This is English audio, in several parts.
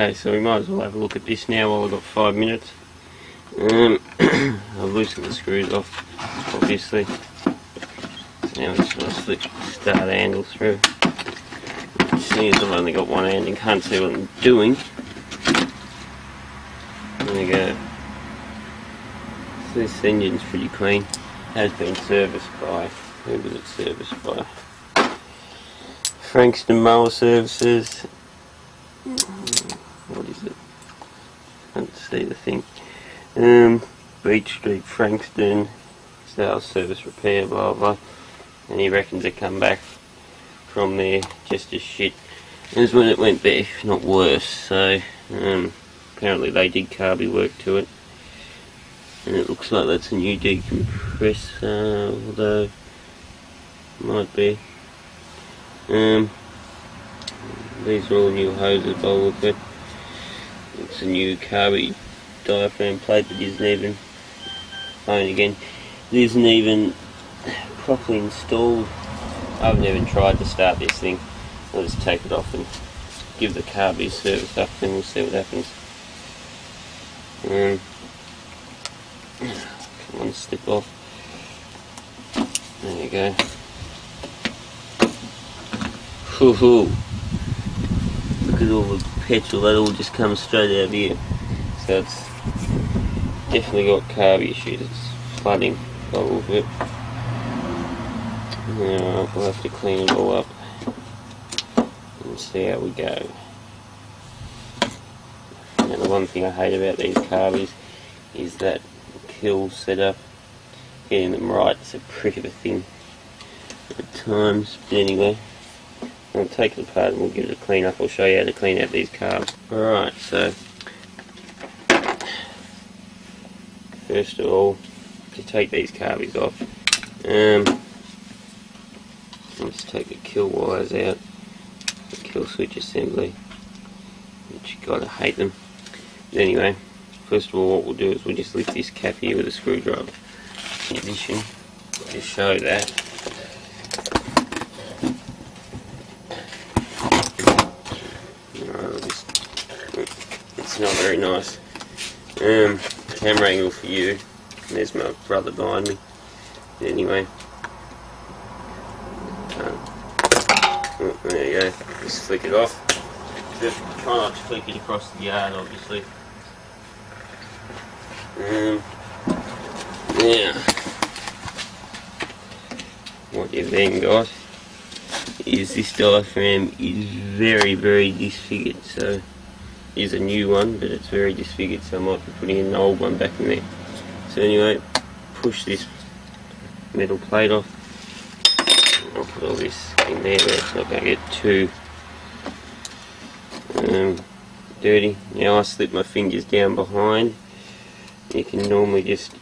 Okay, so we might as well have a look at this now while I've got 5 minutes. I've loosened the screws off, obviously. So now I'm just going to slip the start handle through. Seeing as I've only got one hand and can't see what I'm doing. There we go. So this engine's pretty clean. Has been serviced by, who was it serviced by? Frankston Mower Services. What is it? Can't see the thing. Beach Street, Frankston, sales service repair, blah blah. And he reckons it come back from there just as shit as when it went there, if not worse. So apparently they did carby work to it, and it looks like that's a new decompressor, although might be. These are all new hoses by the look of it. It's a new carby diaphragm plate that isn't even, it isn't even properly installed. I haven't even tried to start this thing. I'll just take it off and give the carby service up, and we'll see what happens. Come on, slip off. There you go. Hoo-hoo. Look at all the petrol, that all just comes straight out of here. So it's definitely got carby issues. It's flooding by the look of it. Alright, we'll have to clean it all up and see how we go. Now the one thing I hate about these carbys is that kill setup. Getting them right is a prick of a thing at times. But anyway, I'll take it apart and we'll give it a clean up. I'll show you how to clean out these carbs. Alright, so first of all, to take these carbys off, let's take the kill wires out, the kill switch assembly, which you gotta hate them. But anyway, first of all what we'll do is we'll just lift this cap here with a screwdriver. In addition, to show that, it's not very nice. Camera angle for you. There's my brother behind me. But anyway, there you go. Just flick it off. Just try not to flick it across the yard, obviously. Now, what you've then got is this diaphragm is very, very disfigured. So is a new one, but it's very disfigured, so I might be putting an old one back in there. So anyway, push this metal plate off. I'll put all this in there where it's not going to get too dirty. Now I slip my fingers down behind. You can normally just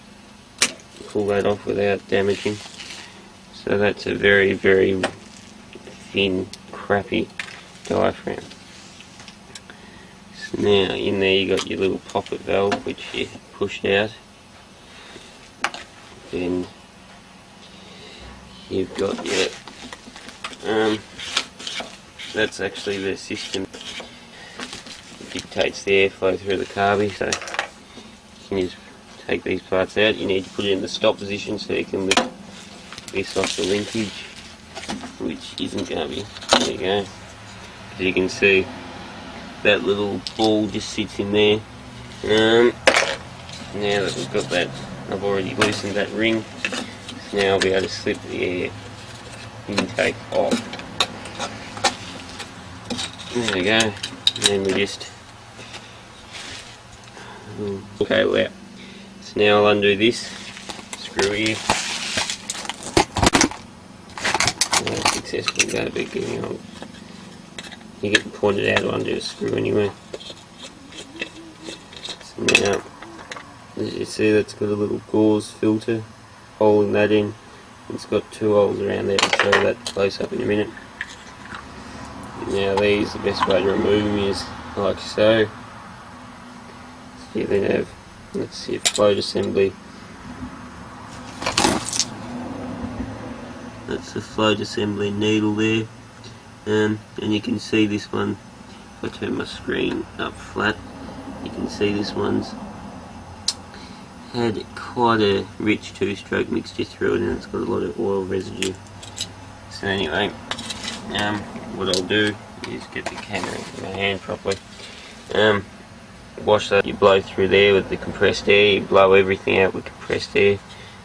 pull that off without damaging. So that's a very, very thin, crappy diaphragm. So now in there you got your little poppet valve which you pushed out. Then you've got your that's actually the system that dictates the airflow through the carby. So you can just take these parts out. You need to put it in the stop position so you can lift this off the linkage, which isn't going to be. There you go. As you can see, that little ball just sits in there. Now that we've got that, I've already loosened that ring. So now I'll be able to slip the air intake off. There we go. And then we just okay, well, so now I'll undo this screw here. Successfully going to be getting on. You get pointed out to undo a screw anyway. So now, as you see, that's got a little gauze filter holding that in. It's got two holes around there. I'll show you that close up in a minute. Now these, the best way to remove them is like so. So you then have, let's see, a float assembly. That's the float assembly needle there. And you can see this one if I turn my screen up flat, you can see this one's had quite a rich two-stroke mixture through it, and it's got a lot of oil residue. So anyway, what I'll do is get the camera in my hand properly. Wash that, you blow through there with the compressed air, you blow everything out with compressed air,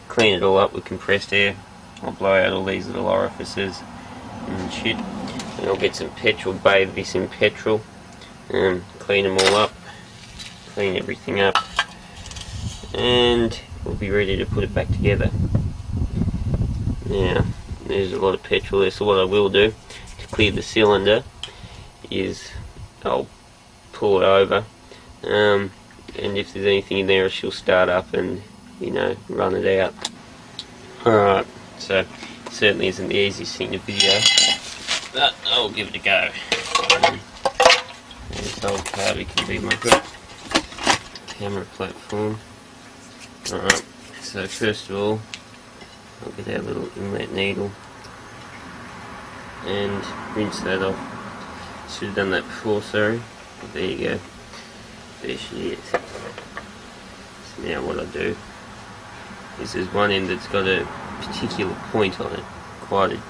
clean it all up with compressed air. I'll blow out all these little orifices and shit, and I'll get some petrol, bathe this in petrol, clean them all up, clean everything up, and we'll be ready to put it back together. Now, there's a lot of petrol there, so what I will do to clear the cylinder is I'll pull it over, and if there's anything in there, she'll start up and, you know, run it out. Alright, so it certainly isn't the easiest thing to video, but I'll give it a go. This old carby can be my camera platform. Alright, so first of all, I'll get our little inlet needle and rinse that off. Should have done that before, sorry. But there you go. There she is. So now what I do is there's one end that's got a particular point on it. There's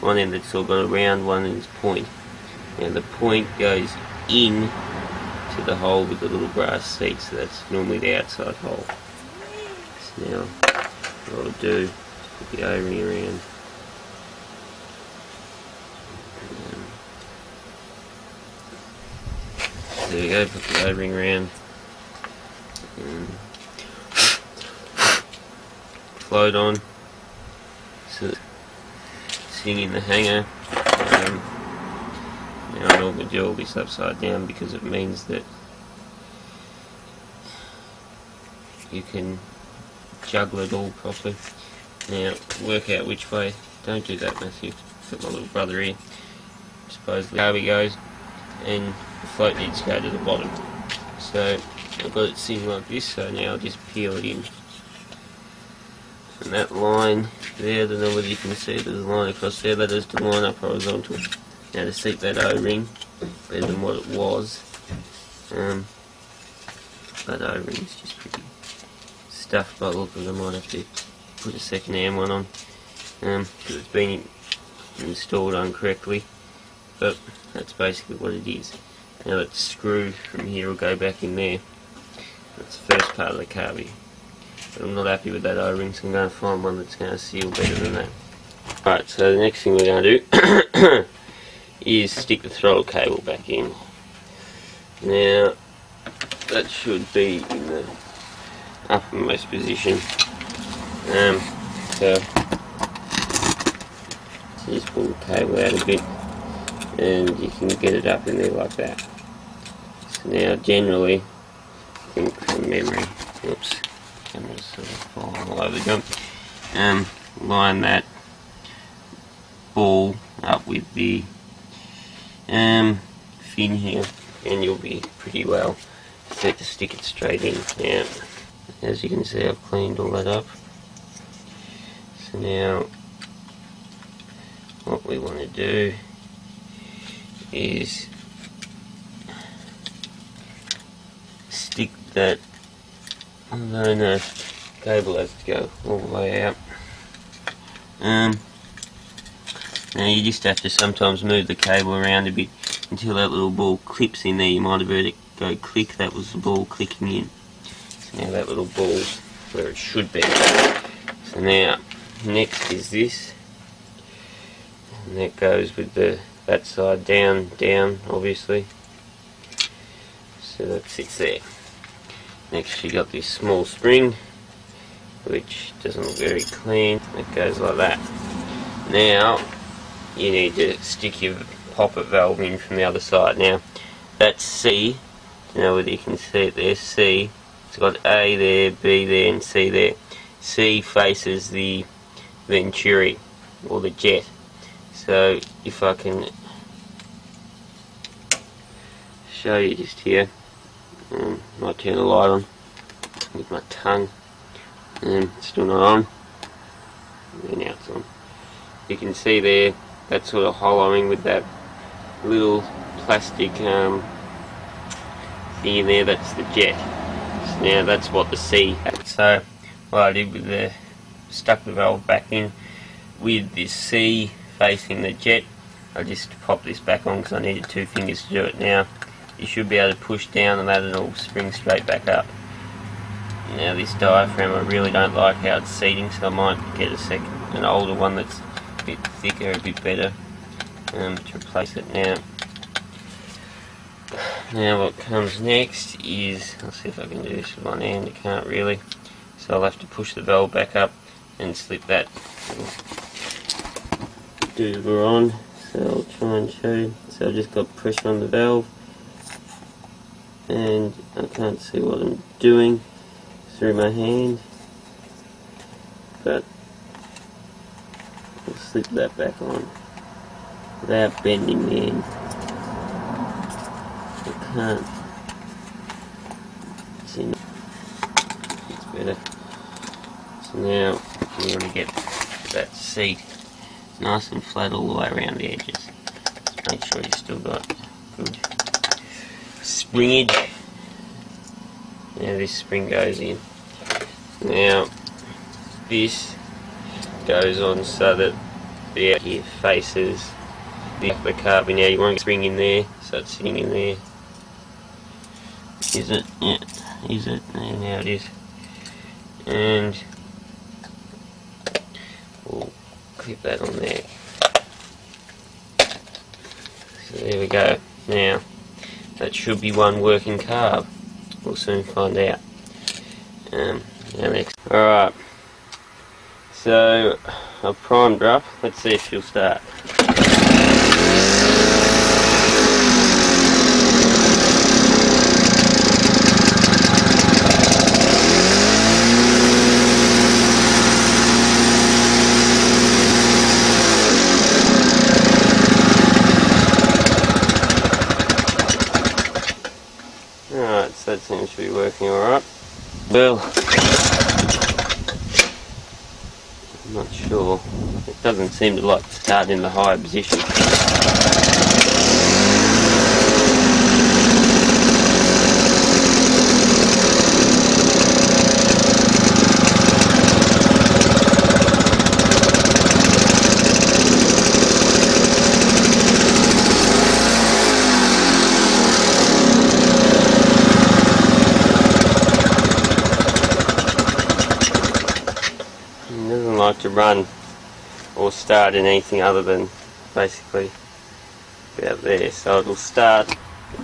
one end that's all got a round one and its point. Now the point goes in to the hole with the little brass seat, so that's normally the outside hole. So now what I'll do is put the O-ring around. There we go, put the O-ring around. Float on, so it's sitting in the hanger. Now I normally do all this upside down because it means that you can juggle it all properly. Now work out which way. Don't do that, Matthew. Got my little brother here. Suppose the carby goes, and the float needs to go to the bottom. So I've got it sitting like this, so now I'll just peel it in. And that line there, I don't know whether you can see, there's a line across there, that is to line up horizontal. Now to seat that O-ring better than what it was, that O-ring is just pretty stuffed by the look of it. I might have to put a second hand one on, because it's been installed incorrectly, but that's basically what it is. Now that screw from here will go back in there. That's the first part of the carby. But I'm not happy with that O-ring, so I'm going to find one that's going to seal better than that. Alright, so the next thing we're going to do is stick the throttle cable back in. Now, that should be in the uppermost position. So just pull the cable out a bit, and you can get it up in there like that. So now, generally, I think from memory, oops, camera's sort of falling all over the jump. Line that ball up with the fin here, and you'll be pretty well set to stick it straight in. Now, as you can see, I've cleaned all that up. So now, what we want to do is stick that, I don't know, cable has to go all the way out. Now you just have to sometimes move the cable around a bit until that little ball clips in there. You might have heard it go click, that was the ball clicking in. So now that little ball's where it should be. So now, next is this, and that goes with that side down, obviously. So that sits there. Next you got this small spring, which doesn't look very clean. It goes like that. Now you need to stick your poppet valve in from the other side. Now that's C, I don't know whether you can see it there, C. It's got A there, B there and C there. C faces the Venturi, or the jet. So if I can show you just here, might turn the light on with my tongue, it's still not on, and now it's on. You can see there, that sort of hollowing with that little plastic thing in there, that's the jet. So now that's what the C had. So what I did with the, stuck the valve back in with this C facing the jet. I just popped this back on because I needed 2 fingers to do it. Now you should be able to push down on that and it'll spring straight back up. Now this diaphragm, I really don't like how it's seating, so I might get an older one that's a bit thicker, a bit better, to replace it now. Now what comes next is, I'll see if I can do this with one hand, I can't really, so I'll have to push the valve back up and slip that doover on. So I'll try and show you. So I've just got pressure on the valve and I can't see what I'm doing through my hand, but I'll slip that back on without bending the end. I can't see, it's better. So now you want to get that seat nice and flat all the way around the edges. Just make sure you've still got good springage. Now this spring goes in. Now this goes on so that the out here faces the carby. Now you want to spring in there, so it's sitting in there. Is it? Yeah, is it? And now it is. And we'll clip that on there. So there we go. Now that should be one working carb. We'll soon find out. Now next. Alright. So I've primed her up. Let's see if she'll start. Alright, so that seems to be working alright. Well, I'm not sure. It doesn't seem to like to start in the higher position. Like to run or start in anything other than basically about there, so it'll start at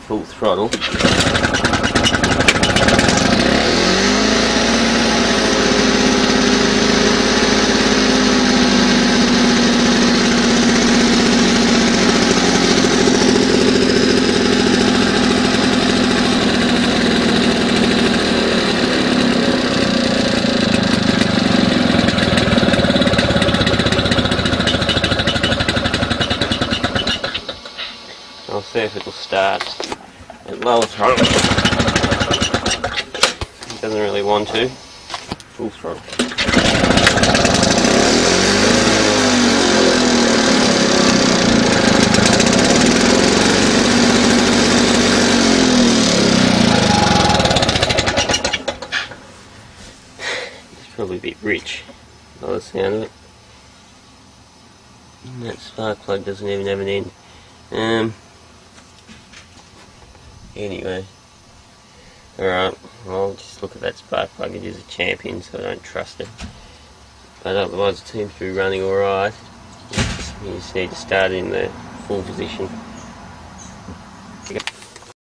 full throttle. I'll see if it'll start at lower throttle. It doesn't really want to. Full throttle. It's probably a bit rich by the sound of it. And that spark plug doesn't even have an end. Anyway, alright, I'll just look at that spark plug. It is a champion, so I don't trust it. But otherwise it seems to be running alright. You just need to start in the full position.